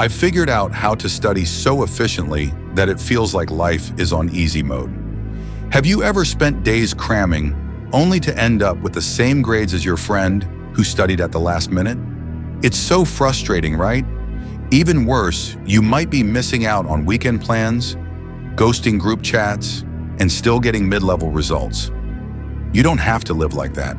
I've figured out how to study so efficiently that it feels like life is on easy mode. Have you ever spent days cramming only to end up with the same grades as your friend who studied at the last minute? It's so frustrating, right? Even worse, you might be missing out on weekend plans, ghosting group chats, and still getting mid-level results. You don't have to live like that.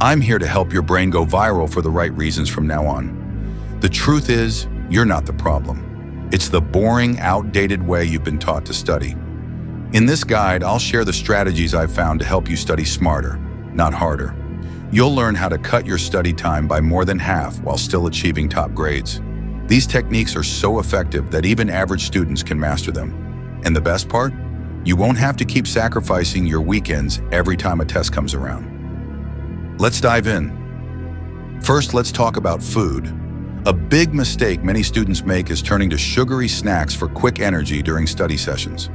I'm here to help your brain go viral for the right reasons from now on. The truth is, you're not the problem. It's the boring, outdated way you've been taught to study. In this guide, I'll share the strategies I've found to help you study smarter, not harder. You'll learn how to cut your study time by more than half while still achieving top grades. These techniques are so effective that even average students can master them. And the best part? You won't have to keep sacrificing your weekends every time a test comes around. Let's dive in. First, let's talk about food. A big mistake many students make is turning to sugary snacks for quick energy during study sessions.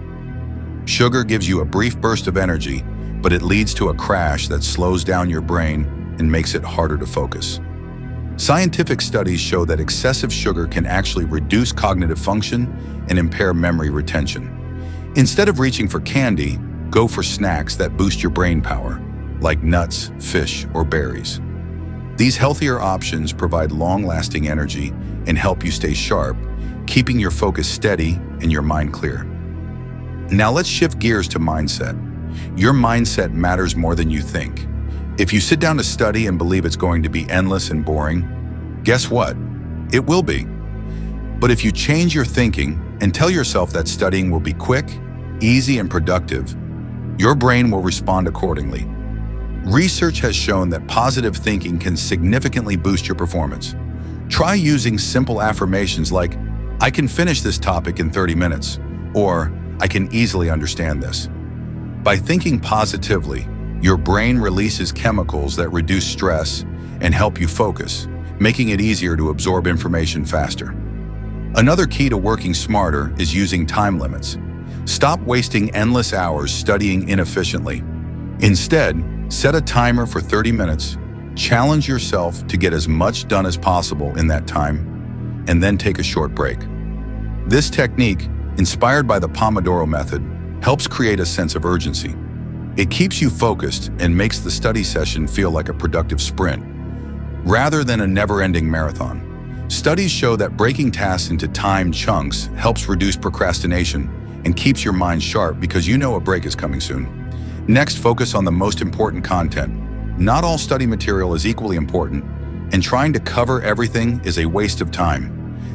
Sugar gives you a brief burst of energy, but it leads to a crash that slows down your brain and makes it harder to focus. Scientific studies show that excessive sugar can actually reduce cognitive function and impair memory retention. Instead of reaching for candy, go for snacks that boost your brain power, like nuts, fish, or berries. These healthier options provide long-lasting energy and help you stay sharp, keeping your focus steady and your mind clear. Now let's shift gears to mindset. Your mindset matters more than you think. If you sit down to study and believe it's going to be endless and boring, guess what? It will be. But if you change your thinking and tell yourself that studying will be quick, easy, and productive, your brain will respond accordingly. Research has shown that positive thinking can significantly boost your performance. Try using simple affirmations like, "I can finish this topic in 30 minutes," or "I can easily understand this." By thinking positively, your brain releases chemicals that reduce stress and help you focus, making it easier to absorb information faster. Another key to working smarter is using time limits. Stop wasting endless hours studying inefficiently. Instead, set a timer for 30 minutes, challenge yourself to get as much done as possible in that time, and then take a short break. This technique, inspired by the Pomodoro method, helps create a sense of urgency. It keeps you focused and makes the study session feel like a productive sprint, rather than a never-ending marathon. Studies show that breaking tasks into timed chunks helps reduce procrastination and keeps your mind sharp because you know a break is coming soon. Next, focus on the most important content. Not all study material is equally important, and trying to cover everything is a waste of time.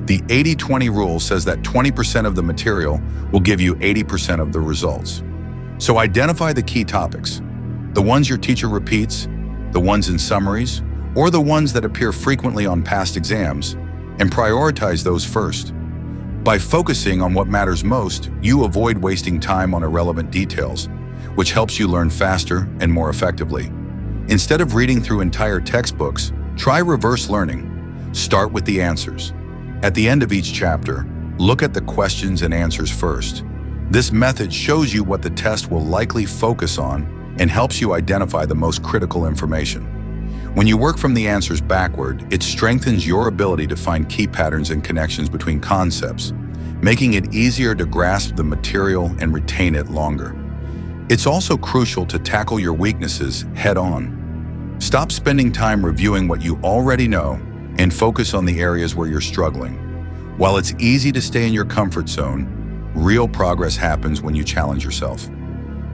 The 80-20 rule says that 20% of the material will give you 80% of the results. So identify the key topics, the ones your teacher repeats, the ones in summaries, or the ones that appear frequently on past exams, and prioritize those first. By focusing on what matters most, you avoid wasting time on irrelevant details, which helps you learn faster and more effectively. Instead of reading through entire textbooks, try reverse learning. Start with the answers. At the end of each chapter, look at the questions and answers first. This method shows you what the test will likely focus on and helps you identify the most critical information. When you work from the answers backward, it strengthens your ability to find key patterns and connections between concepts, making it easier to grasp the material and retain it longer. It's also crucial to tackle your weaknesses head-on. Stop spending time reviewing what you already know and focus on the areas where you're struggling. While it's easy to stay in your comfort zone, real progress happens when you challenge yourself.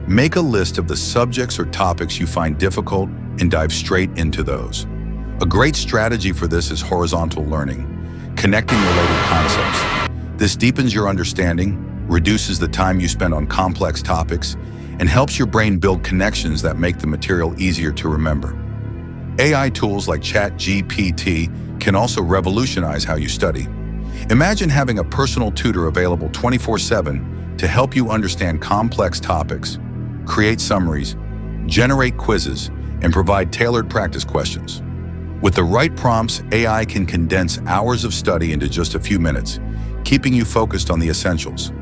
Make a list of the subjects or topics you find difficult and dive straight into those. A great strategy for this is horizontal learning, connecting related concepts. This deepens your understanding, reduces the time you spend on complex topics, and helps your brain build connections that make the material easier to remember. AI tools like ChatGPT can also revolutionize how you study. Imagine having a personal tutor available 24/7 to help you understand complex topics, create summaries, generate quizzes, and provide tailored practice questions. With the right prompts, AI can condense hours of study into just a few minutes, keeping you focused on the essentials.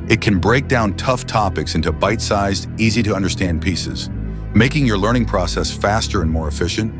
It can break down tough topics into bite-sized, easy-to-understand pieces, making your learning process faster and more efficient.